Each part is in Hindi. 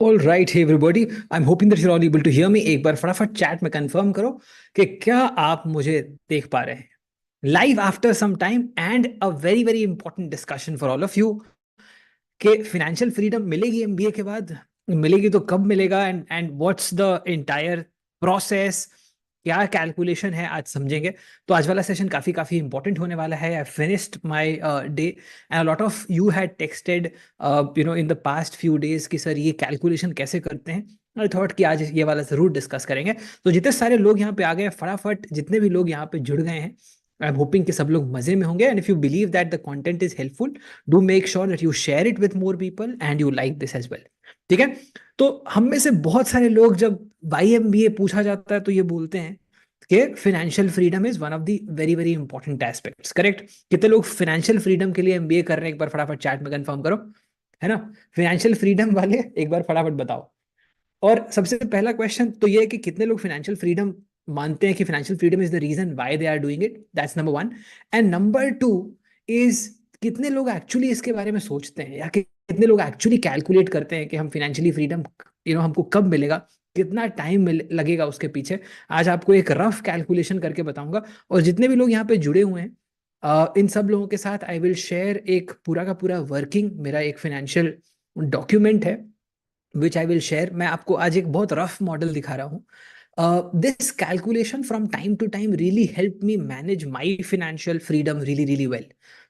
All right, hey everybody, I am hoping that you are all able to hear me. एक बार फटाफट चैट में कंफर्म करो कि क्या आप मुझे देख पा रहे हैं live after some time. And a very very important discussion for all of you कि फाइनेंशियल फ्रीडम मिलेगी एमबीए के बाद, मिलेगी तो कब मिलेगा, and what's the entire process, क्या कैलकुलेशन है, आज समझेंगे। तो आज वाला सेशन काफी काफी इंपॉर्टेंट होने वाला है। I finished my day and a lot of you had texted in the past few days कि सर ये कैलकुलेशन कैसे करते हैं। आई थॉट कि आज ये वाला जरूर डिस्कस करेंगे। तो जितने सारे लोग यहाँ पे आ गए, फटाफट जितने भी लोग यहाँ पे जुड़ गए हैं, आई एम होपिंग कि सब लोग मजे में होंगे। And if you believe that the content is helpful, do make sure that you share it with more people and you like this as well. ठीक है। तो हम में से बहुत सारे लोग, जब वाई एम बी ए पूछा जाता है तो ये बोलते हैं कि financial freedom is one of the very very important aspects. Correct? कितने लोग फाइनेंशियल फ्रीडम के लिए एमबीए कर रहे हैं? एक बार फटाफट चैट में कंफर्म करो, है ना? फाइनेंशियल फ्रीडम वाले एक बार फटाफट बताओ। और सबसे पहला क्वेश्चन तो ये है कि कितने लोग फाइनेंशियल फ्रीडम मानते हैं कि financial freedom is the reason why they are doing it. That's number one. And number two is कितने लोग एक्चुअली इसके बारे में सोचते हैं, या कितने लोग एक्चुअली कैलकुलेट करते हैं कि हम फाइनेंशियली फ्रीडम हमको कब मिलेगा, कितना टाइम लगेगा उसके पीछे। आज आपको एक रफ कैलकुलेशन करके बताऊंगा। और जितने भी लोग यहाँ पे जुड़े हुए हैं, इन सब लोगों के साथ आई विल शेयर एक पूरा का पूरा वर्किंग, मेरा एक फाइनेंशियल डॉक्यूमेंट है विच आई विल शेयर। मैं आपको आज एक बहुत रफ मॉडल दिखा रहा हूँ। This calculation from time to time really help me manage my financial freedom really really well.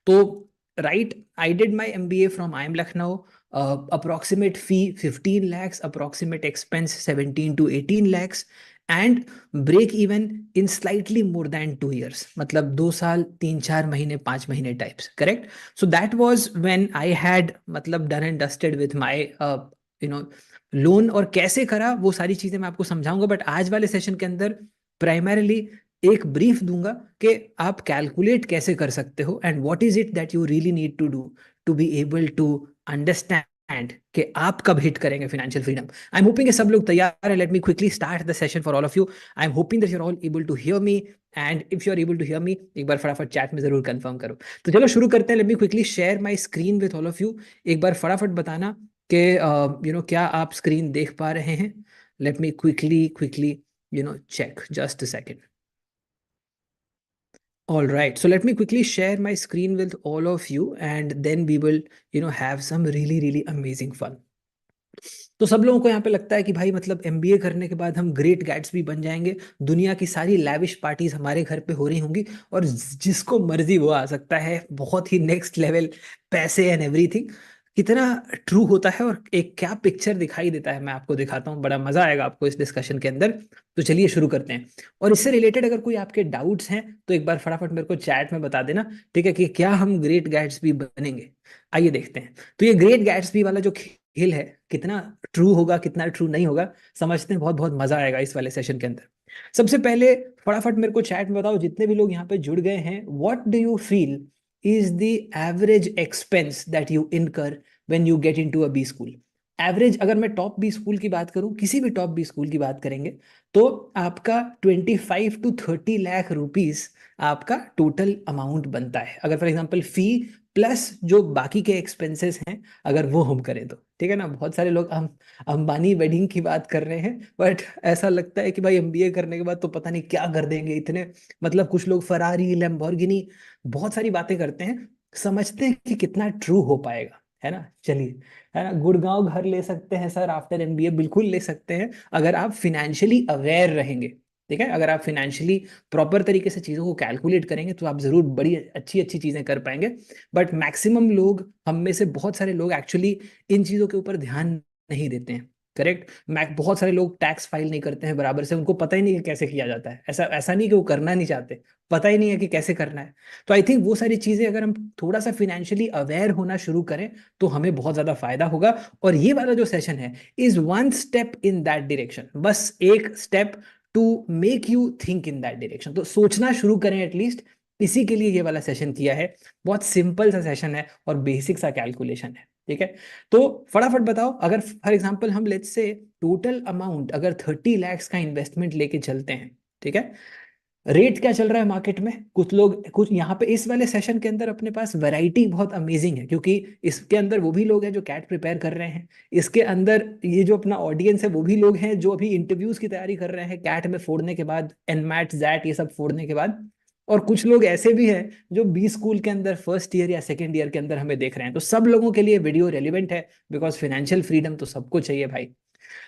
तो right, I did my M B A from I am Lucknow. Approximate fee 15 lakhs, approximate expense 17 to 18 lakhs, and break even in slightly more than 2 years, मतलब 2 साल 3 4 महीने 5 महीने types. Correct? So that was when I had मतलब done and dusted with my loan. और कैसे करा वो सारी चीजें मैं आपको समझाऊंगा। बट आज वाले सेशन के अंदर प्राइमरीली एक ब्रीफ दूंगा कि आप कैलकुलेट कैसे कर सकते हो and what is it that you really need to do to be able to understand कि आप कब हिट करेंगे financial freedom. I am hoping कि सब लोग तैयार है। Let me quickly start the session for all of you. I am hoping that you are all able to hear me. And if you are able to hear me, एक बार फटाफट चैट में जरूर कंफर्म करो। तो चलो शुरू करते हैं। Let me quickly share my screen with all of you. एक बार फटाफट बताना कि क्या आप स्क्रीन देख पा रहे हैं। Let me quickly quickly check, just a second. All right, so let me quickly share my screen with all of you, and then we will have some really really amazing fun. तो सब लोगों को यहाँ पे लगता है कि भाई मतलब एमबीए करने के बाद हम ग्रेट गैट्सबी बन जाएंगे, दुनिया की सारी लैविश पार्टीज हमारे घर पे हो रही होंगी, और जिसको मर्जी वो आ सकता है, बहुत ही नेक्स्ट लेवल पैसे एंड एवरीथिंग। कितना ट्रू होता है और एक क्या पिक्चर दिखाई देता है, मैं आपको दिखाता हूँ। बड़ा मजा आएगा आपको इस डिस्कशन के अंदर। तो चलिए शुरू करते हैं। और इससे रिलेटेड अगर कोई आपके डाउट्स हैं तो एक बार फटाफट मेरे को चैट में बता देना, ठीक है, कि क्या हम ग्रेट गैट्सबी बनेंगे। आइए देखते हैं। तो ये ग्रेट गैट्सबी वाला जो खेल है, कितना ट्रू होगा कितना ट्रू नहीं होगा, समझते हैं। बहुत बहुत मजा आएगा इस वाले सेशन के अंदर। सबसे पहले फटाफट मेरे को चैट में बताओ, जितने भी लोग यहाँ पे जुड़ गए हैं, what do you feel is the average expense that you incur when you get into a B school. Average, अगर मैं टॉप बी स्कूल की बात करूं, किसी भी टॉप बी स्कूल की बात करेंगे, तो आपका 25 to 30 लाख रुपीज आपका टोटल अमाउंट बनता है, अगर फॉर एग्जाम्पल फी प्लस जो बाकी के एक्सपेंसेस हैं अगर वो हम करें तो। ठीक है ना? बहुत सारे लोग हम अंबानी वेडिंग की बात कर रहे हैं, बट ऐसा लगता है कि भाई एमबीए करने के बाद तो पता नहीं क्या कर देंगे इतने। मतलब कुछ लोग फरारी लैम्बोर्गिनी बहुत सारी बातें करते हैं, समझते हैं कि कितना ट्रू हो पाएगा, है ना? चलिए, है ना, गुड़गांव घर ले सकते हैं सर आफ्टर एमबीए, बिल्कुल ले सकते हैं अगर आप फिनेंशियली अवेयर रहेंगे। ठीक है? अगर आप फिनेंशियली प्रॉपर तरीके से चीजों को कैलकुलेट करेंगे तो आप जरूर बड़ी अच्छी अच्छी चीजें कर पाएंगे। बट मैक्सिमम लोग, हम में से बहुत सारे लोग एक्चुअली इन चीजों के ऊपर ध्यान नहीं देते हैं। करेक्ट? मैं बहुत सारे लोग टैक्स फाइल नहीं करते हैं बराबर से, उनको पता ही नहीं कि कैसे किया जाता है। ऐसा ऐसा नहीं कि वो करना नहीं चाहते, पता ही नहीं है कि कैसे करना है। तो आई थिंक वो सारी चीजें अगर हम थोड़ा सा फिनेंशियली अवेयर होना शुरू करें तो हमें बहुत ज्यादा फायदा होगा। और ये वाला जो सेशन है is one step in that direction, बस एक step to make you think in that direction. तो सोचना शुरू करें एटलीस्ट, इसी के लिए ये वाला सेशन किया है। बहुत सिंपल सा सेशन है और बेसिक सा कैलकुलेशन है। ठीक है? तो फटाफट बताओ, अगर फॉर एग्जांपल हम लेट्स से टोटल अमाउंट अगर 30 lakhs का इन्वेस्टमेंट लेके चलते हैं, ठीक है, रेट क्या चल रहा है मार्केट में, कुछ यहाँ पे इस वाले सेशन के अंदर अपने पास वैरायटी बहुत अमेजिंग है, क्योंकि इसके अंदर वो भी लोग हैं जो कैट प्रिपेयर कर रहे हैं, इसके अंदर ये जो अपना ऑडियंस है वो भी लोग हैं जो अभी इंटरव्यूज की तैयारी कर रहे हैं कैट में फोड़ने के बाद, एनमैट जैट ये सब फोड़ने के बाद, और कुछ लोग ऐसे भी हैं जो बी स्कूल के अंदर फर्स्ट ईयर या सेकेंड ईयर के अंदर हमें देख रहे हैं। तो सब लोगों के लिए वीडियो रेलिवेंट है, बिकॉज फाइनेंशियल फ्रीडम तो सबको चाहिए भाई।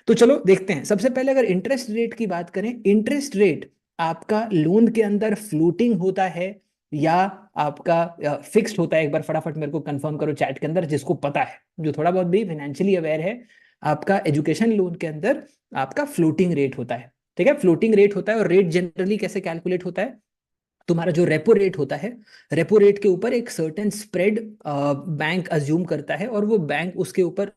तो चलो देखते हैं। सबसे पहले अगर इंटरेस्ट रेट की बात करें, इंटरेस्ट रेट आपका लोन के अंदर फ्लोटिंग होता है या आपका फिक्स्ड होता है? एक बार फटाफट मेरे को कंफर्म करो चैट के अंदर, जिसको पता है, जो थोड़ा बहुत भी फाइनेंशियली अवेयर है। आपका एजुकेशन लोन के अंदर आपका फ्लोटिंग रेट होता है, ठीक है, फ्लोटिंग रेट होता है। और रेट जनरली कैसे कैलकुलेट होता है? तुम्हारा जो रेपो रेट होता है, रेपो रेट के ऊपर एक सर्टेन स्प्रेड बैंक अज्यूम करता है, और वो बैंक उसके ऊपर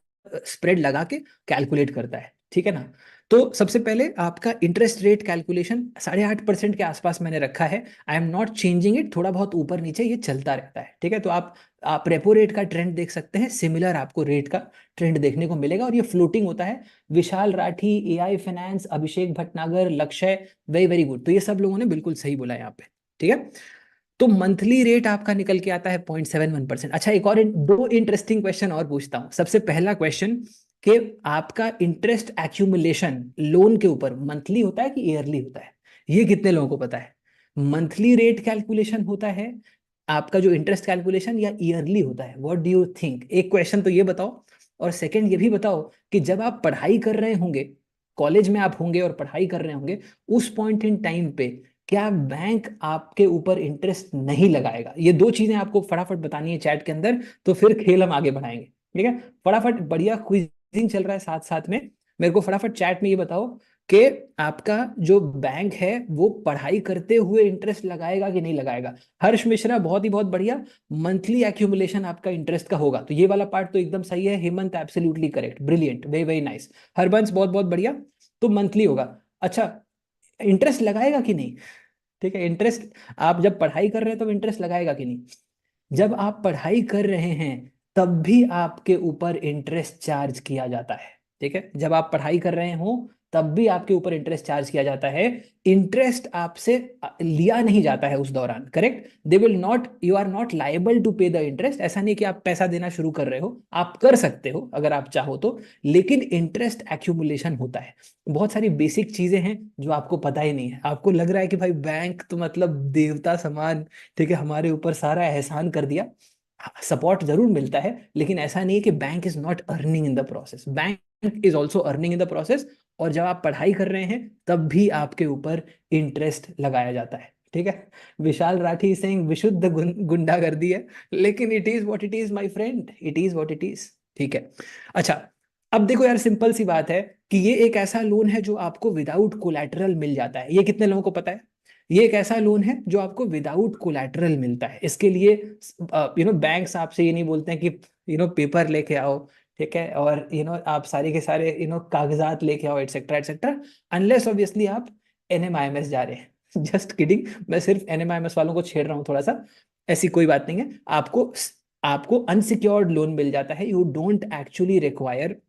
स्प्रेड लगा के कैलकुलेट करता है, ठीक है ना। तो सबसे पहले आपका इंटरेस्ट रेट कैलकुलेशन 8.5% के आसपास मैंने रखा है। I am not changing it, थोड़ा बहुत ऊपर नीचे ये चलता रहता है, ठीक है। तो आप रेपो रेट का ट्रेंड देख सकते हैं, सिमिलर आपको रेट का ट्रेंड देखने को मिलेगा, और ये फ्लोटिंग होता है। विशाल राठी, एआई फाइनेंस, अभिषेक भटनागर, लक्ष्य, वेरी वेरी गुड। तो ये सब लोगों ने बिल्कुल सही बोला यहाँ पे, ठीक है। तो मंथली रेट आपका निकल के आता है 0.71%। अच्छा, एक और दो इंटरेस्टिंग क्वेश्चन और पूछता हूं। सबसे पहला क्वेश्चन कि आपका इंटरेस्ट एक्यूमुलेशन लोन के ऊपर मंथली होता है कि ईयरली होता है? ये कितने लोगों को पता है? मंथली रेट कैलकुलेशन होता है आपका जो इंटरेस्ट कैलकुलेशन, या ईयरली होता है? What do you think? एक क्वेश्चन तो ये बताओ, और सेकंड ये भी बताओ कि जब आप पढ़ाई कर रहे होंगे, कॉलेज में आप होंगे और पढ़ाई कर रहे होंगे, उस पॉइंट इन टाइम पे क्या बैंक आपके ऊपर इंटरेस्ट नहीं लगाएगा? ये दो चीजें आपको फटाफट बतानी है चैट के अंदर, तो फिर खेल हम आगे बढ़ाएंगे, ठीक है। फटाफट, बढ़िया क्विजिंग चल रहा है साथ साथ में। मेरे को फटाफट चैट में ये बताओ कि आपका जो बैंक है वो पढ़ाई करते हुए इंटरेस्ट लगाएगा कि नहीं लगाएगा? हर्ष मिश्रा, बहुत ही बहुत बढ़िया, मंथली एक्यूमुलेशन आपका इंटरेस्ट का होगा, तो ये वाला पार्ट तो एकदम सही है। Hemant, absolutely correct, brilliant, very very nice. Harbans, बहुत बहुत बढ़िया, तो मंथली होगा। अच्छा, इंटरेस्ट लगाएगा कि नहीं? ठीक है, इंटरेस्ट, आप जब पढ़ाई कर रहे हैं तो इंटरेस्ट लगाएगा कि नहीं? जब आप पढ़ाई कर रहे हैं तब भी आपके ऊपर इंटरेस्ट चार्ज किया जाता है, ठीक है। जब आप पढ़ाई कर रहे हो तब भी आपके ऊपर इंटरेस्ट चार्ज किया जाता है। इंटरेस्ट आपसे लिया नहीं जाता है उस दौरान, correct. They will not, you are not liable to pay the interest. ऐसा नहीं कि आप पैसा देना शुरू कर रहे हो, आप कर सकते हो अगर आप चाहो तो, लेकिन इंटरेस्ट एक्यूमुलेशन होता है। बहुत सारी बेसिक चीजें हैं जो आपको पता ही नहीं है। आपको लग रहा है कि भाई बैंक तो मतलब देवता समान, ठीक है, हमारे ऊपर सारा एहसान कर दिया। सपोर्ट जरूर मिलता है, लेकिन ऐसा नहीं है कि bank is not earning in the process, bank is also earning in the process. और जब आप पढ़ाई कर रहे हैं तब भी आपके ऊपर इंटरेस्ट लगाया जाता है, ठीक है। विशाल राठी सिंह, विशुद्ध गुंडागर्दी है, लेकिन it is what it is my friend, it is what it is, ठीक है। अच्छा, अब देखो यार, सिंपल सी बात है कि ये एक ऐसा लोन है जो आपको विदाउट कोलैटरल मिल जाता है। ये कितने लोगों को पता है? ये एक ऐसा लोन है जो आपको विदाउट कोलैटरल मिलता है। इसके लिए बैंक्स आपसे ये नहीं बोलते हैं कि पेपर लेके आओ, ठीक है, और आप सारे के सारे कागजात लेके आओ, एटसेट्रा एटसेट्रा, अनलेस ऑब्वियसली आप एनएमआईएमएस जा रहे हैं। जस्ट किडिंग, मैं सिर्फ एनएमआईएमएस वालों को छेड़ रहा हूँ थोड़ा सा। ऐसी कोई बात नहीं है। आपको आपको अनसिक्योर्ड लोन मिल जाता है। You don't actually require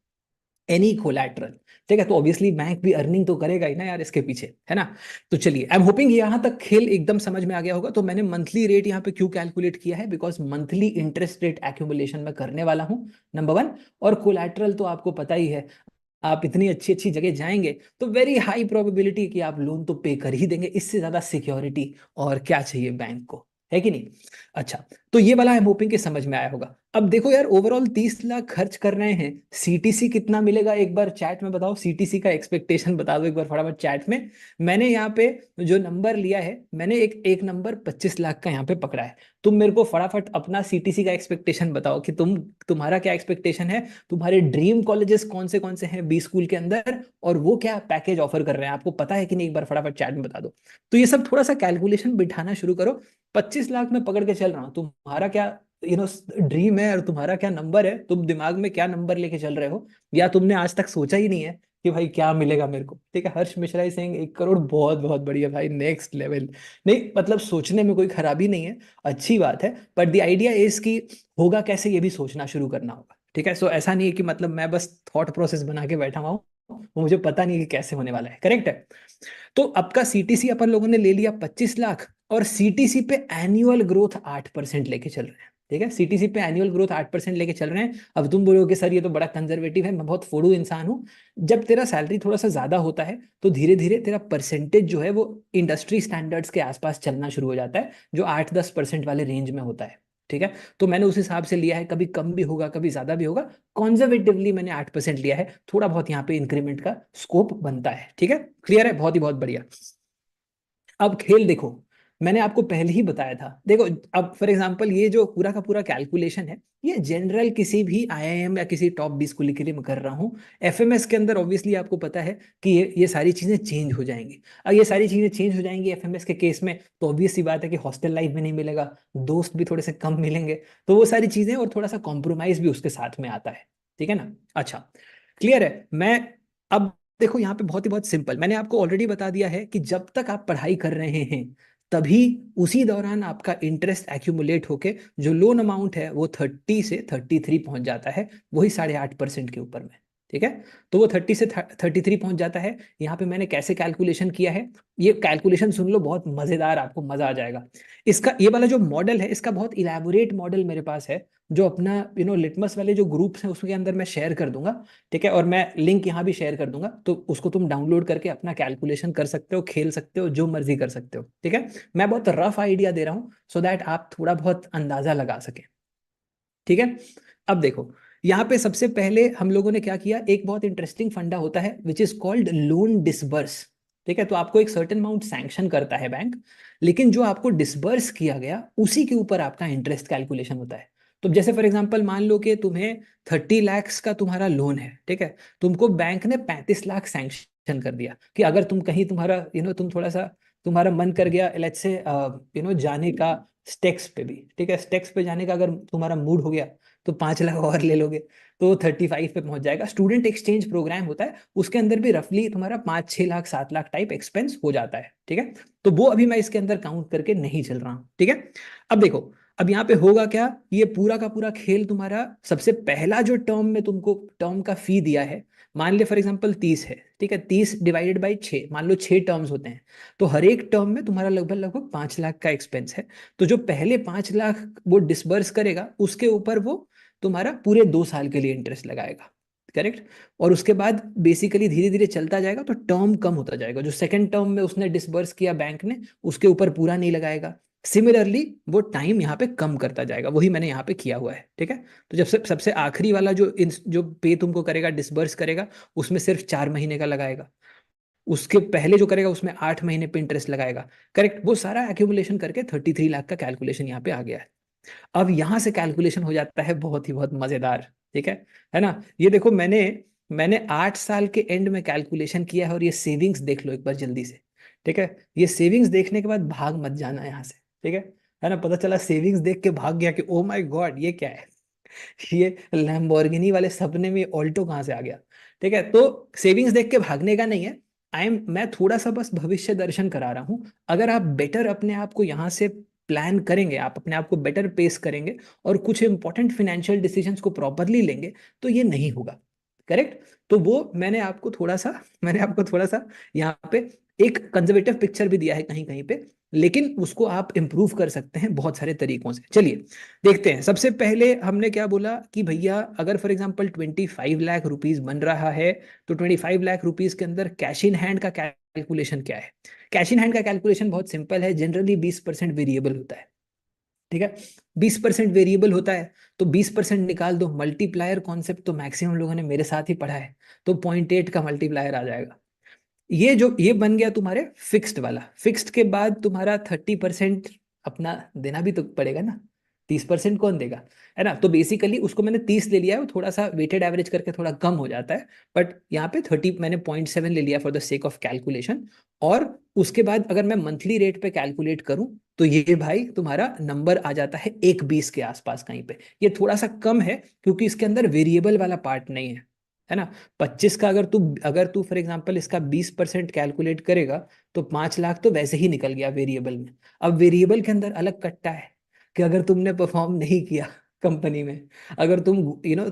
any collateral, ठीक है। तो ऑब्वियसली बैंक भी अर्निंग तो करेगा ही ना यार इसके पीछे, है ना। तो चलिए, आई एम होपिंग यहां तक खेल एकदम समझ में आ गया होगा। तो मैंने मंथली रेट यहाँ पे क्यों कैलकुलेट किया है? Because monthly interest rate accumulation में करने वाला हूं, नंबर वन। और कोलैटरल तो आपको पता ही है, आप इतनी अच्छी अच्छी जगह जाएंगे तो वेरी हाई प्रोबेबिलिटी कि आप लोन तो पे कर ही देंगे। इससे ज्यादा सिक्योरिटी और क्या चाहिए बैंक को, है कि नहीं? अच्छा, तो ये वाला आई एम होपिंग कि समझ में आया होगा। अब देखो यार, ओवरऑल 30 लाख खर्च कर रहे हैं, सीटीसी कितना मिलेगा एक बार चैट में बताओ। सीटीसी का एक्सपेक्टेशन बता दो एक बार फटाफट चैट में। मैंने यहाँ पे जो नंबर लिया है, मैंने एक एक नंबर 25 लाख का यहाँ पे पकड़ा है। तुम मेरे को फटाफट अपना सीटीसी का एक्सपेक्टेशन बताओ कि तुम्हारा क्या एक्सपेक्टेशन है। तुम्हारे ड्रीम कॉलेजेस कौन से हैं बी स्कूल के अंदर, और वो क्या पैकेज ऑफर कर रहे हैं, आपको पता है कि नहीं? एक बार फटाफट चैट में बता दो। तो ये सब थोड़ा सा कैलकुलेशन बिठाना शुरू करो। 25 लाख में पकड़ के चल रहा हूँ, तुम्हारा क्या ड्रीम है और तुम्हारा क्या नंबर है? तुम दिमाग में क्या नंबर लेके चल रहे हो, या तुमने आज तक सोचा ही नहीं है कि भाई क्या मिलेगा मेरे को? ठीक है, हर्ष मिश्रा ही सिंह, 1 करोड़, बहुत बहुत बढ़िया भाई, नेक्स्ट लेवल। नहीं मतलब सोचने में कोई खराबी नहीं है, अच्छी बात है, बट द आइडिया इज कि होगा कैसे ये भी सोचना शुरू करना होगा, ठीक है। सो ऐसा नहीं है कि मतलब मैं बस थॉट प्रोसेस बना के बैठा हुआ हूँ, वो मुझे पता नहीं कि कैसे होने वाला है। करेक्ट है। तो आपका सीटीसी अपन लोगों ने ले लिया 25 लाख, और सीटीसी पे एनुअल ग्रोथ 8% लेके चल रहे हैं। ठीक है, सीटीसी पे एनुअल ग्रोथ 8% लेके चल रहे हैं। अब तुम बोलोगे सर ये तो बड़ा कंजर्वेटिव है, मैं बहुत फोड़ू इंसान हूं। जब तेरा सैलरी थोड़ा सा ज्यादा होता है तो धीरे धीरे तेरा परसेंटेज जो है वो इंडस्ट्री स्टैंडर्ड्स के आसपास चलना शुरू हो जाता है, जो 8-10% वाले रेंज में होता है। ठीक है, तो मैंने उस हिसाब से लिया है, कभी कम भी होगा कभी ज्यादा भी होगा। कॉन्जर्वेटिवली मैंने 8% लिया है, थोड़ा बहुत यहाँ पे इंक्रीमेंट का स्कोप बनता है। ठीक है, क्लियर है, बहुत ही बहुत बढ़िया। अब खेल देखो, मैंने आपको पहले ही बताया था। देखो, अब फॉर एग्जांपल ये जो पूरा का पूरा कैलकुलेशन है, ये जनरल किसी भी आईआईएम या किसी टॉप 20 स्कूल के लिए मैं कर रहा हूँ। एफएमएस के अंदर ऑब्वियसली आपको पता है कि ये सारी चीजें चेंज हो जाएंगी। अब ये सारी चीजें चेंज हो जाएंगी एफएमएस के केस में, तो ऑब्वियस सी बात है कि हॉस्टल लाइफ भी नहीं मिलेगा, दोस्त भी थोड़े से कम मिलेंगे, तो वो सारी चीजें, और थोड़ा सा कॉम्प्रोमाइज भी उसके साथ में आता है। ठीक है ना। अच्छा, क्लियर है। मैं अब देखो यहाँ पे बहुत ही बहुत सिंपल, मैंने आपको ऑलरेडी बता दिया है कि जब तक आप पढ़ाई कर रहे हैं तभी उसी दौरान आपका इंटरेस्ट एक्यूमुलेट होके जो लोन अमाउंट है वो 30 से 33 पहुंच जाता है, वही 8.5% के ऊपर में। ठीक है, तो वो 30 से 33 पहुंच जाता है। यहाँ पे मैंने कैसे कैलकुलेशन किया है, ये कैलकुलेशन सुन लो, बहुत मजेदार, आपको मजा आ जाएगा। इसका ये वाला जो मॉडल है, इसका बहुत इलेबोरेट मॉडल मेरे पास है, जो अपना लिटमस वाले जो ग्रुप्स हैं उसके अंदर मैं शेयर कर दूंगा। ठीक है, और मैं लिंक यहाँ भी शेयर कर दूंगा, तो उसको तुम डाउनलोड करके अपना कैलकुलेशन कर सकते हो, खेल सकते हो, जो मर्जी कर सकते हो। ठीक है, मैं बहुत रफ आइडिया दे रहा हूँ सो दैट आप थोड़ा बहुत अंदाजा लगा सके। ठीक है, अब देखो यहाँ पे सबसे पहले हम लोगों ने क्या किया, एक बहुत इंटरेस्टिंग फंडा होता है which is called loan disburse. ठीक है, तो आपको एक सर्टेन अमाउंट सैंक्शन करता है बैंक, लेकिन जो आपको डिसबर्स किया गया उसी के ऊपर आपका इंटरेस्ट कैलकुलेशन होता है। तो जैसे फॉर एग्जांपल मान लो कि तुम्हें 30 लाख का तुम्हारा लोन है। ठीक है, तुमको बैंक ने 35 लाख सैंक्शन कर दिया कि अगर तुम कहीं तुम्हारा तुम थोड़ा सा तुम्हारा मन कर गया लेट्स से जाने का स्टेक्स पे भी। ठीक है, स्टेक्स पे जाने का अगर तुम्हारा मूड हो गया तो 5 लाख और ले लोगे, तो 35 पे पहुंच जाएगा। स्टूडेंट एक्सचेंज प्रोग्राम होता है, उसके अंदर भी रफली तुम्हारा 5-6 लाख 7 लाख टाइप एक्सपेंस हो जाता है। ठीक है, तो वो अभी मैं इसके अंदर काउंट करके नहीं चल रहा हूँ। ठीक है, अब देखो, अब यहाँ पे होगा क्या, ये पूरा का पूरा खेल तुम्हारा सबसे पहला जो टर्म में तुमको टर्म का फी दिया है, मान ले फॉर एग्जांपल 30 है। ठीक है, 30 डिवाइडेड बाई 6, मान लो 6 टर्म्स होते हैं, तो हर एक टर्म में तुम्हारा लगभग लगभग 5 लाख का एक्सपेंस है। तो जो पहले 5 लाख वो डिसबर्स करेगा उसके ऊपर वो तुम्हारा पूरे 2 साल के लिए इंटरेस्ट लगाएगा। करेक्ट, और उसके बाद बेसिकली धीरे धीरे चलता जाएगा तो टर्म कम होता जाएगा, जो सेकंड टर्म में उसने डिसबर्स किया बैंक ने उसके ऊपर पूरा नहीं लगाएगा। सिमिलरली वो टाइम यहाँ पे कम करता जाएगा, वही मैंने यहाँ पे किया हुआ है। ठीक है, तो जब से सबसे आखिरी वाला जो पे तुमको करेगा डिसबर्स करेगा, उसमें सिर्फ 4 महीने का लगाएगा। उसके पहले जो करेगा उसमें 8 महीने पे इंटरेस्ट लगाएगा। करेक्ट, वो सारा एक्यूमुलेशन करके 33 लाख का कैलकुलेशन यहाँ पे आ गया है। अब यहां से कैलकुलेशन हो जाता है बहुत ही बहुत मजेदार। ठीक है ना। ये देखो, मैंने मैंने 8 साल के एंड में कैलकुलेशन किया है, और ये सेविंग्स देख लो एक बार जल्दी से। ठीक है, ये सेविंग्स देखने के बाद भाग मत जाना यहाँ से। ठीक है ना, पता चला सेविंग्स देख के भाग गया कि ओ माय गॉड ये क्या है, ये लैम्बोर्गिनी वाले सपने में ऑल्टो कहाँ से आ गया। ठीक है, तो सेविंग्स देख के भागने का नहीं है। मैं थोड़ा सा बस भविष्य दर्शन करा रहा हूं। अगर आप बेटर अपने आप को यहाँ से प्लान करेंगे, आप अपने आप को बेटर पेस करेंगे और कुछ इंपॉर्टेंट फाइनेंशियल डिसीजंस को प्रॉपरली लेंगे, तो ये नहीं होगा। करेक्ट, तो वो मैंने आपको थोड़ा सा यहाँ पे एक कंजर्वेटिव पिक्चर भी दिया है कहीं कहीं पे, लेकिन उसको आप इंप्रूव कर सकते हैं बहुत सारे तरीकों से। चलिए देखते हैं। सबसे पहले हमने क्या बोला कि भैया अगर फॉर एग्जांपल 25 लाख रुपीज बन रहा है, तो 25 लाख रुपीज के अंदर कैश इन हैंड का कैलकुलेशन क्या है। कैश इन हैंड का कैलकुलेशन बहुत सिंपल है, जनरली 20% वेरिएबल होता है। ठीक है, 20% वेरिएबल होता है, तो 20% निकाल दो। मल्टीप्लायर कॉन्सेप्ट तो मैक्सिमम लोगों ने मेरे साथ ही पढ़ा है, तो 0.8 का मल्टीप्लायर आ जाएगा। ये बन गया तुम्हारे फिक्स्ड वाला। फिक्स्ड के बाद तुम्हारा 30% अपना देना भी तो पड़ेगा ना, 30% कौन देगा, है ना। तो बेसिकली उसको मैंने 30 ले लिया है, वो थोड़ा सा वेटेड एवरेज करके थोड़ा कम हो जाता है, बट यहाँ पे 30 मैंने 0.7 ले लिया for the sake of calculation. और उसके बाद अगर मैं मंथली रेट पे कैलकुलेट करूं तो ये भाई तुम्हारा नंबर आ जाता है 1,20 के आसपास कहीं पे। ये थोड़ा सा कम है क्योंकि इसके अंदर वेरिएबल वाला पार्ट नहीं है ना। 25 का अगर तू फॉर एग्जांपल इसका 20% कैलकुलेट करेगा, तो 5 लाख तो वैसे ही निकल गया वेरिएबल में। अब वेरिएबल के अंदर अलग कट्टा है कि अगर तुमने परफॉर्म नहीं किया कंपनी में। अगर तुम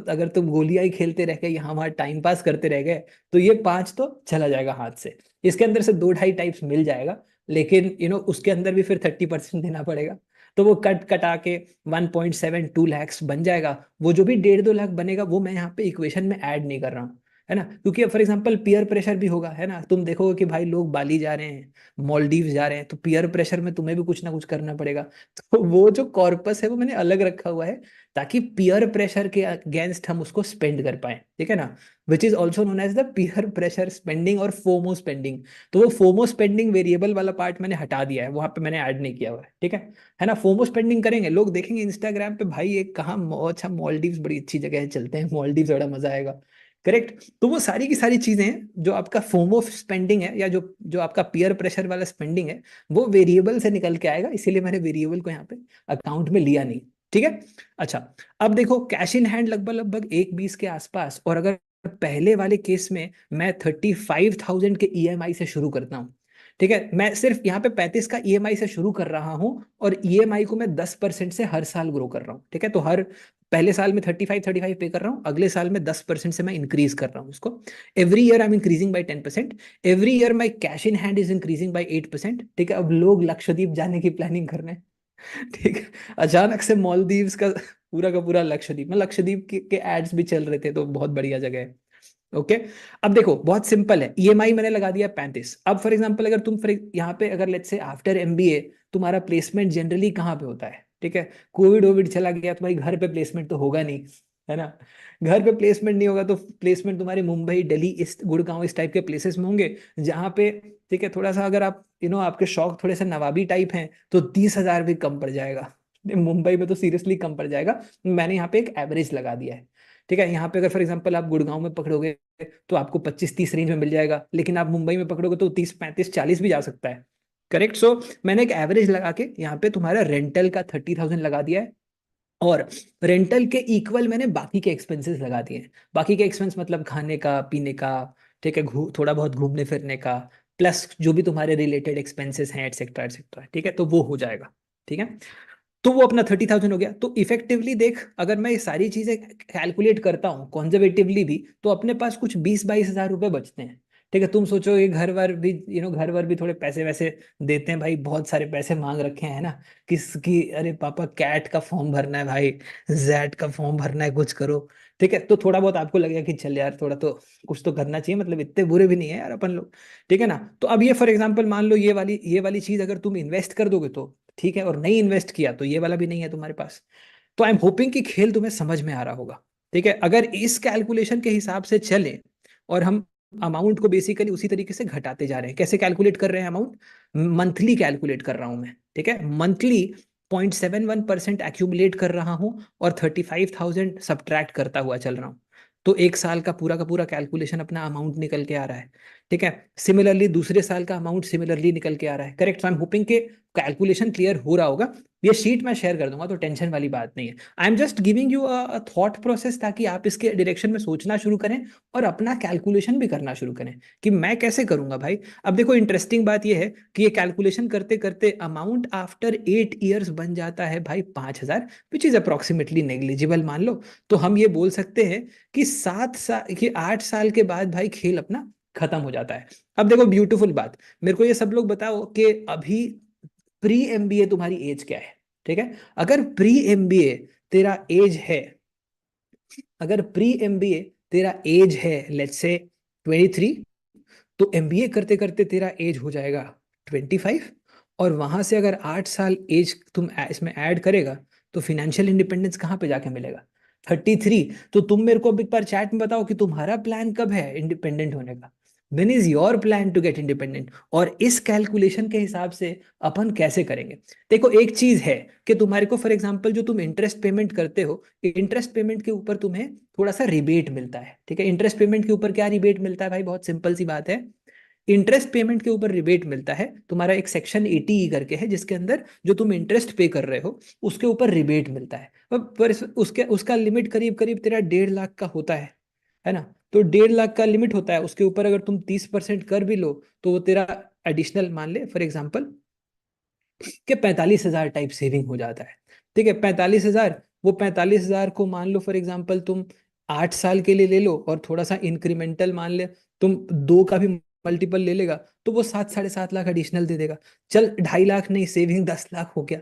अगर तुम गोलियां ही खेलते रह गए, यहाँ वहाँ टाइम पास करते रह गए, तो ये 5 तो चला जाएगा हाथ से। इसके अंदर से 2-2.5 टाइप्स मिल जाएगा, लेकिन उसके अंदर भी फिर 30% देना पड़ेगा। तो वो कट कटा के 1.72 लाख बन जाएगा। वो जो भी 1.5-2 लाख बनेगा, वो मैं यहाँ पे इक्वेशन में ऐड नहीं कर रहा हूँ, है ना, क्योंकि फॉर एग्जाम्पल पीयर प्रेशर भी होगा, है ना। तुम देखोगे कि भाई लोग बाली जा रहे हैं, मॉलडीव जा रहे हैं, तो पीयर प्रेशर में तुम्हें भी कुछ ना कुछ करना पड़ेगा। तो वो जो कॉर्पस है वो मैंने अलग रखा हुआ है, ताकि पीयर प्रेशर के अगेंस्ट हम उसको स्पेंड कर पाए, ठीक है ना। Which is also known as the peer pressure spending और फोमो स्पेंडिंग। तो वो फोमो स्पेंडिंग वेरिएबल वाला पार्ट मैंने हटा दिया है, वहां पे मैंने ऐड नहीं किया हुआ है ना। फोमो स्पेंडिंग करेंगे, लोग देखेंगे इंस्टाग्राम पे, भाई एक कहाँ अच्छा मॉलडीव्स बड़ी अच्छी जगह है, चलते हैं मॉलडीव्स, बड़ा मजा आएगा। करेक्ट। तो वो सारी की सारी चीजें हैं जो आपका फोमो स्पेंडिंग है, या जो जो आपका पीयर प्रेशर वाला स्पेंडिंग है, वो वेरिएबल से निकल के आएगा, इसीलिए मैंने वेरिएबल को यहाँ पे अकाउंट में लिया नहीं, ठीक है। अच्छा, अब देखो कैश इन हैंड लगभग लगभग 1.20 के आसपास, और अगर पहले वाले केस में मैं 35,000 के ईएमआई से शुरू करता हूँ, ठीक है। मैं सिर्फ यहाँ पे 35 का ईएमआई से शुरू कर रहा हूँ, और ईएमआई को मैं 10% से हर साल ग्रो कर रहा हूँ, ठीक है। तो हर पहले साल में 35 पे कर रहा हूँ, अगले साल में 10% से मैं इंक्रीज कर रहा हूँ उसको। Every year I am increasing by 10%। Every year my cash in hand is increasing by 8%, ठीक है। अब लोग लक्षद्वीप जाने की प्लानिंग कर रहे हैं, ठीक है। अचानक से मालदीव्स का पूरा लक्षद्वीप में, लक्षद्वीप के एड्स भी चल रहे थे, तो बहुत बढ़िया जगह है। ओके। अब देखो बहुत सिंपल है, ईएमआई मैंने लगा दिया 35। अब फॉर एग्जांपल अगर तुम यहाँ पे अगर लेट्स से आफ्टर एमबीए तुम्हारा प्लेसमेंट जनरली कहाँ पे होता है, ठीक है। कोविड वोविड चला गया तो भाई घर पे प्लेसमेंट तो होगा नहीं, है ना। घर पे प्लेसमेंट नहीं होगा तो प्लेसमेंट तुम्हारे मुंबई, दिल्ली, इस गुड़गांव, इस टाइप के प्लेसेस में होंगे, जहाँ पे, ठीक है, थोड़ा सा अगर आप आपके शौक थोड़े से नवाबी टाइप हैं, तो 30,000 भी कम पड़ जाएगा। मुंबई में तो सीरियसली कम पड़ जाएगा। मैंने यहाँ पे एक एवरेज लगा दिया है, ठीक है। यहाँ पे अगर फॉर एग्जांपल आप गुड़गांव में पकड़ोगे तो आपको 25-30 रेंज में मिल जाएगा, लेकिन आप मुंबई में पकड़ोगे तो 30-35-40 भी जा सकता है। करेक्ट। सो मैंने एक एवरेज लगा के यहाँ पे तुम्हारा रेंटल का 30,000 लगा दिया है, और रेंटल के इक्वल मैंने बाकी के एक्सपेंसेस लगा दिए हैं। बाकी के एक्सपेंस मतलब खाने का, पीने का, ठीक है, थोड़ा बहुत घूमने फिरने का, प्लस जो भी तुम्हारे रिलेटेड एक्सपेंसेस हैं, एटसेट्रा एटसेट्रा, ठीक है, तो वो हो जाएगा, ठीक है। तो वो अपना 30,000 हो गया। तो इफेक्टिवली देख, अगर मैं ये सारी चीजें कैलकुलेट करता हूँ कॉन्जर्वेटिवली भी, तो अपने पास कुछ 20-22 हजार रुपए बचते हैं, ठीक है। तुम सोचो ये घर वर भी, घर वर भी थोड़े पैसे वैसे देते हैं भाई, बहुत सारे पैसे मांग रखे हैं ना, किसकी, अरे पापा कैट का फॉर्म भरना है भाई, जैट का फॉर्म भरना है, कुछ करो, ठीक है। तो थोड़ा बहुत आपको लगेगा कि चल यार थोड़ा तो कुछ तो करना चाहिए, मतलब इतने बुरे भी नहीं है यार अपन लोग, ठीक है ना। तो अब ये फॉर एग्जाम्पल मान लो ये वाली चीज अगर तुम इन्वेस्ट कर दोगे तो ठीक है, और नहीं इन्वेस्ट किया तो ये वाला भी नहीं है तुम्हारे पास। तो आई एम होपिंग कि खेल तुम्हें समझ में आ रहा होगा, ठीक है। अगर इस कैलकुलेशन के हिसाब से चले, और हम अमाउंट को बेसिकली उसी तरीके से घटाते जा रहे हैं, कैसे कैलकुलेट कर रहे हैं अमाउंट, मंथली कैलकुलेट कर रहा हूं मैं, ठीक है। मंथली 0.71% एक्यूमुलेट कर रहा हूं, और 35,000 सब्ट्रैक्ट करता हुआ चल रहा हूं। तो एक साल का पूरा कैलकुलेशन अपना अमाउंट निकल के आ रहा है, ठीक है। सिमिलरली दूसरे साल का अमाउंट सिमिलरली निकल के आ रहा है। करेक्ट। आई एम होपिंग के कैलकुलेशन क्लियर हो रहा होगा। ये शीट मैं शेयर कर दूंगा, तो टेंशन वाली बात नहीं है। I am just giving you a thought process, ताकि आप इसके डायरेक्शन में सोचना शुरू करें, और अपना कैलकुलेशन भी करना शुरू करें कि मैं कैसे करूंगा भाई। अब देखो इंटरेस्टिंग बात यह है कि ये कैलकुलेशन करते करते अमाउंट आफ्टर 8 ईयर्स बन जाता है भाई 5,000, विच इज अप्रोक्सीमेटली नेग्लिजिबल मान लो। तो हम ये बोल सकते हैं कि 7 साल कि 8 साल के बाद भाई खेल अपना खत्म हो जाता है। अब देखो ब्यूटीफुल बात, मेरे को ये सब लोग बताओ कि अभी प्री एमबीए तुम्हारी एज क्या है, ठीक है। अगर प्री एमबीए तेरा एज है, अगर प्री एमबीए तेरा एज है लेट्स से 23, तो एमबीए करते करते तेरा एज हो जाएगा 25, और वहां से अगर 8 साल एज तुम इसमें ऐड करेगा, तो फिनेंशियल इंडिपेंडेंस कहाँ पे जाके मिलेगा, 33। तो तुम मेरे को अब एक बार चैट में बताओ कि तुम्हारा प्लान कब है इंडिपेंडेंट होने का, when is your plan to get independent, और इस कैलकुलेशन के हिसाब से अपन कैसे करेंगे। देखो एक चीज है कि तुम्हारे को फॉर एग्जांपल जो तुम इंटरेस्ट पेमेंट करते हो, इंटरेस्ट पेमेंट के ऊपर तुम्हें थोड़ा सा रिबेट मिलता है, ठीक है। इंटरेस्ट पेमेंट के ऊपर क्या रिबेट मिलता है भाई, बहुत सिंपल सी बात है। इंटरेस्ट पेमेंट के ऊपर रिबेट मिलता है, तुम्हारा एक सेक्शन 80 करके है, जिसके अंदर जो तुम इंटरेस्ट पे कर रहे हो उसके ऊपर रिबेट मिलता है। पर उसके उसका लिमिट करीब करीब तेरा 1.5 लाख का होता है ना। तो 1.5 लाख का लिमिट होता है, उसके ऊपर अगर तुम 30% कर भी लो, तो वो तेरा एडिशनल मान ले फॉर एग्जाम्पल कि 45,000 टाइप सेविंग हो जाता है, ठीक है। 45,000 वो 45,000 को मान लो फॉर एग्जाम्पल तुम 8 साल के लिए ले लो और थोड़ा सा इंक्रीमेंटल मान ले, तुम 2 का भी मल्टीपल ले लेगा तो वो 7-7.5 लाख एडिशनल दे देगा। चल 2.5 लाख नहीं, सेविंग 10 लाख हो गया।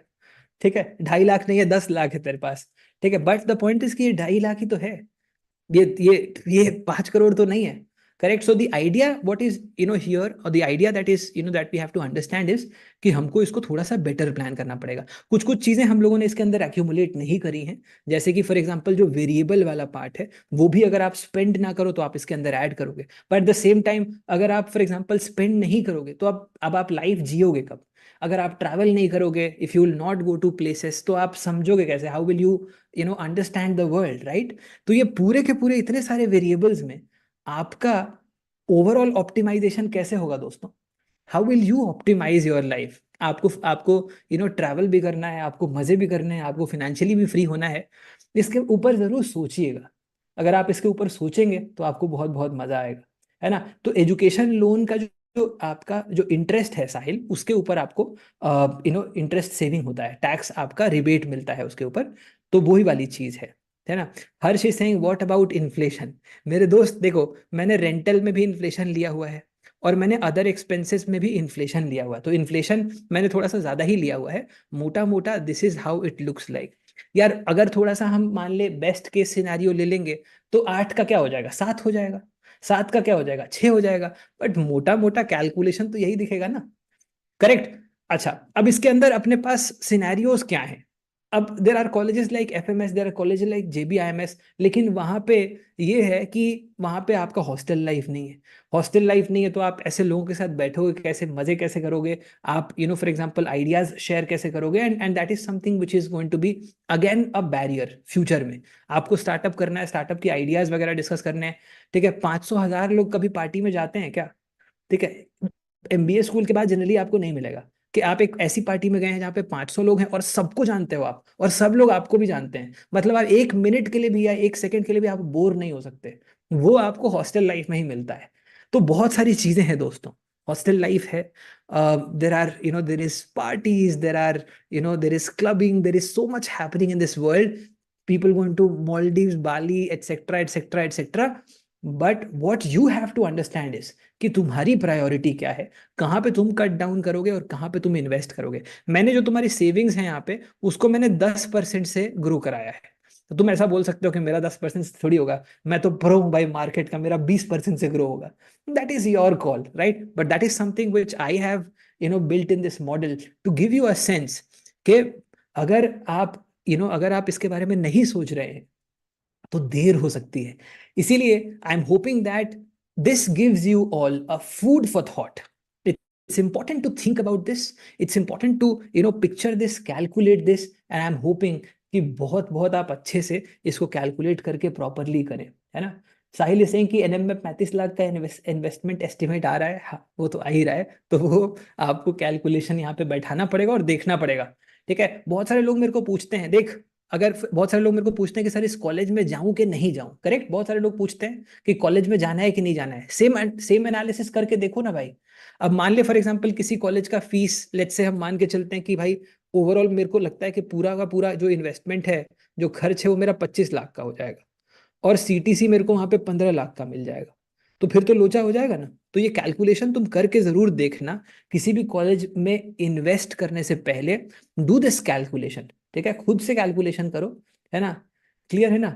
ठीक है, 2.5 लाख नहीं है, 10 लाख है तेरे पास। ठीक है, बट द पॉइंट इज कि ये 2.5 लाख ही तो है, ये 5 करोड़ तो नहीं है। Correct. So the idea what is here, और the idea that is that we have to understand is कि हमको इसको थोड़ा सा बेटर प्लान करना पड़ेगा। कुछ कुछ चीजें हम लोगों ने इसके अंदर एक्यूमुलेट नहीं करी हैं, जैसे कि फॉर एग्जांपल जो वेरिएबल वाला पार्ट है वो भी अगर आप स्पेंड ना करो तो आप इसके अंदर ऐड करोगे, but at the same time अगर आप फॉर एग्जांपल स्पेंड नहीं करोगे तो अब आप लाइफ जियोगे कब? अगर आप ट्रैवल नहीं करोगे, if you will not go to places, तो आप समझोगे कैसे? How will you understand the world, right? तो ये पूरे के पूरे इतने सारे वेरिएबल्स में आपका ओवरऑल ऑप्टिमाइजेशन कैसे होगा दोस्तों? How will you optimise your life? आपको आपको ट्रैवल भी करना है, आपको मजे भी करने हैं, आपको फिनेंशियली भी फ्री होना है। इसके ऊपर जरूर सोचिएगा। अगर आप इसके ऊपर सोचेंगे तो आपको बहुत बहुत मजा आएगा, है ना? तो एजुकेशन लोन का जो आपका जो इंटरेस्ट है साहिल, उसके ऊपर आपको इंटरेस्ट सेविंग होता है, टैक्स आपका रिबेट मिलता है उसके ऊपर। तो वही वाली चीज है ना? Harsh is saying what about inflation? मेरे दोस्त देखो, मैंने रेंटल में भी इन्फ्लेशन लिया हुआ है और मैंने अदर एक्सपेंसेस में भी इन्फ्लेशन लिया हुआ है, तो इन्फ्लेशन मैंने थोड़ा सा ज्यादा ही लिया हुआ है। मोटा मोटा this is how it looks like. यार अगर थोड़ा सा हम मान ले बेस्ट केस सिनेरियो ले लेंगे तो 8 का क्या हो जाएगा? 7 हो जाएगा। 7 का क्या हो जाएगा? 6 हो जाएगा। बट मोटा मोटा कैलकुलेशन तो यही दिखेगा ना। करेक्ट। अच्छा, अब इसके अंदर अपने पास सिनेरियोज क्या हैं? अब there are colleges like FMS, there are colleges like JBIMS, लेकिन वहां पे ये है कि वहां पे आपका हॉस्टल लाइफ नहीं है। हॉस्टल लाइफ नहीं है तो आप ऐसे लोगों के साथ बैठोगे कैसे? मजे कैसे करोगे? आप फॉर एग्जांपल आइडियाज शेयर कैसे करोगे? And that is something which is going to be again a barrier future में। आपको स्टार्टअप करना है, स्टार्टअप की आइडियाज वगैरह डिस्कस करने हैं। ठीक है, 500 1000 लोग कभी पार्टी में जाते हैं क्या? ठीक है, एमबीए स्कूल के बाद जनरली आपको नहीं मिलेगा कि आप एक ऐसी पार्टी में गए हैं जहाँ पे 500 लोग हैं और सबको जानते हो आप, और सब लोग आपको भी जानते हैं। मतलब आप 1 मिनट के लिए भी या 1 सेकंड के लिए भी आप बोर नहीं हो सकते। वो आपको हॉस्टल लाइफ में ही मिलता है। तो बहुत सारी चीजें हैं दोस्तों। हॉस्टल लाइफ है, there are there is parties, there are there is clubbing, there is so much happening in this world. People going to Maldives, Bali, etcetera etcetera etcetera. But what you have to understand is कि तुम्हारी प्रायोरिटी क्या है, कहाँ पे तुम कट डाउन करोगे और कहाँ पे तुम इन्वेस्ट करोगे। मैंने जो तुम्हारी सेविंग्स है यहाँ पे, उसको मैंने 10% से ग्रो कराया है। तो तुम ऐसा बोल सकते हो कि मेरा 10% से थोड़ी होगा, मैं तो प्रो हूं भाई मार्केट का, मेरा 20% से ग्रो होगा। That is your call, right? But that is something which I have built in this model to give you a sense कि अगर आप अगर आप इसके बारे में नहीं सोच रहे हैं तो देर हो सकती है। इसीलिए I am hoping that this gives you all a food for thought. It's important to think about this, it's important to picture this, calculate this, and I am hoping कि बहुत बहुत आप अच्छे से इसको कैलकुलेट करके प्रॉपरली करें, है ना? साहिल इज सेइंग कि एनएम में 35 लाख का इन्वेस्टमेंट एस्टिमेट आ रहा है। हाँ, वो तो आ ही रहा है, तो वो आपको कैलकुलेशन यहाँ पे बैठाना पड़ेगा और देखना पड़ेगा। ठीक है, बहुत सारे लोग मेरे को पूछते हैं, देख, अगर बहुत सारे लोग मेरे को पूछते हैं कि सर इस कॉलेज में जाऊं कि नहीं जाऊं। करेक्ट, बहुत सारे लोग पूछते हैं कि कॉलेज में जाना है कि नहीं जाना है। सेम सेम एनालिसिस करके देखो ना भाई। अब मान ले फॉर एग्जांपल किसी कॉलेज का फीस, लेट्स से हम मान के चलते हैं कि भाई ओवरऑल मेरे को लगता है कि पूरा का पूरा जो इन्वेस्टमेंट है, जो खर्च है, वो मेरा 25 लाख का हो जाएगा, और सीटीसी मेरे को वहां पे 15 लाख का मिल जाएगा। तो फिर तो लोचा हो जाएगा ना। तो ये कैलकुलेशन तुम करके जरूर देखना किसी भी कॉलेज में इन्वेस्ट करने से पहले। डू दिस कैलकुलेशन, ठीक है? खुद से कैलकुलेशन करो, है ना? क्लियर है ना?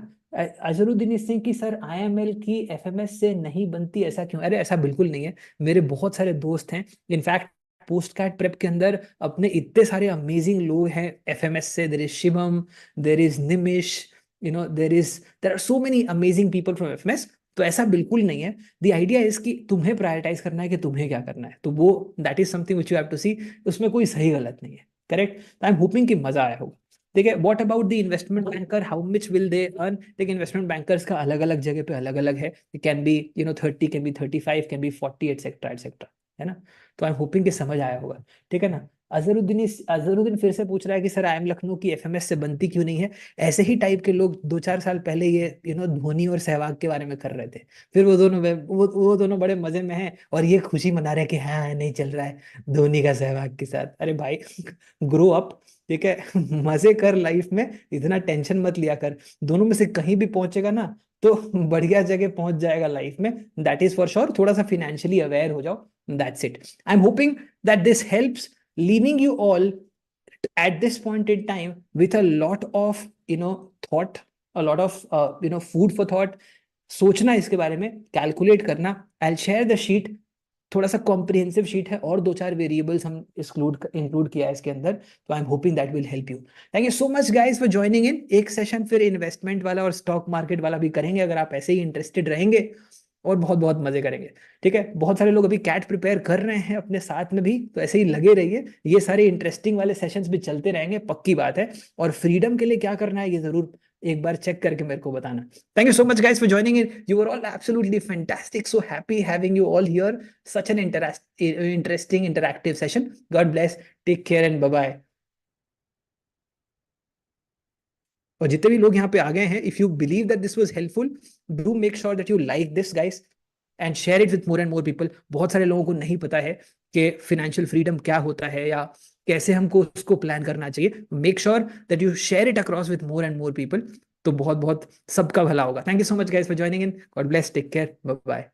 अजरुद्दीन सिंह की सर आईएमएल की एफएमएस से नहीं बनती, ऐसा क्यों? अरे ऐसा बिल्कुल नहीं है। मेरे बहुत सारे दोस्त हैं, इनफैक्ट पोस्ट कैट प्रेप के अंदर अपने इतने सारे अमेजिंग लोग हैं एफएमएस से। There is Shivam, there is Nimish, there are so many amazing people from FMS. तो ऐसा बिल्कुल नहीं है। द आइडिया इज कि तुम्हें प्रायोरिटाइज करना है कि तुम्हें क्या करना है, तो वो that is something which you have to see. उसमें कोई सही गलत नहीं है। करेक्ट। आई एम होपिंग कि मजा आया होगा। ठीक है, what about the investment banker, how much will they earn? देखिए, इन्वेस्टमेंट बैंकर्स का अलग अलग जगह पे अलग अलग है। Can be 30, can be 35, can be 40 etcetera etcetera, है ना? तो आई एम होपिंग कि समझ आया होगा। ठीक है ना? अजहरुद्दीन फिर से पूछ रहा है कि सर आई एम लखनऊ की एफएमएस से बनती क्यों नहीं है। ऐसे ही टाइप के लोग 2-4 साल पहले ये धोनी और सहवाग के बारे में कर रहे थे। फिर वो दोनों बड़े मजे में हैं और ये खुशी मना रहे हैं कि हाँ नहीं चल रहा है धोनी का सहवाग के साथ। अरे भाई ग्रो अप, ठीक है। मजे कर लाइफ में, इतना टेंशन मत लिया कर। दोनों में से कहीं भी पहुंचेगा ना तो बढ़िया जगह पहुंच जाएगा लाइफ में, दैट इज फॉर श्योर। थोड़ा सा फिनेंशियली अवेयर हो जाओ, that's it. I am hoping that this helps, leaving you all at this point in time with a lot of thought, a lot of food for thought। सोचना इसके बारे में, कैलकुलेट करना। आई शेयर द शीट, थोड़ा सा कॉम्प्रिहेंसिव शीट है और 2-4 वेरिएबल्स हम इंक्लूड किया है इसके अंदर। तो आई am hoping that will help you. Thank you so much guys for joining इन। एक सेशन फिर इन्वेस्टमेंट वाला और स्टॉक मार्केट वाला भी करेंगे अगर आप ऐसे ही इंटरेस्टेड रहेंगे, और बहुत बहुत मजे करेंगे। ठीक है, बहुत सारे लोग अभी कैट प्रिपेयर कर रहे हैं अपने साथ में भी, तो ऐसे ही लगे रहिए। ये सारे इंटरेस्टिंग वाले सेशंस भी चलते रहेंगे, पक्की बात है। और फ्रीडम के लिए क्या करना है ये जरूर एक बार चेक करके मेरे को बताना। Thank you so much guys for joining in, you are all absolutely fantastic, so happy having you all here, such an interesting interactive session. God bless, take care and bye bye. और जितने भी लोग यहाँ पे आ गए हैं, if you believe that this was helpful, do make sure that you like this guys and share it with more and more people. बहुत सारे लोगों को नहीं पता है कि फाइनेंशियल फ्रीडम क्या होता है या कैसे हमको उसको प्लान करना चाहिए। Make sure that you share it across with more and more people, तो बहुत बहुत सबका भला होगा। Thank you so much guys for joining in. God bless, take care, bye bye.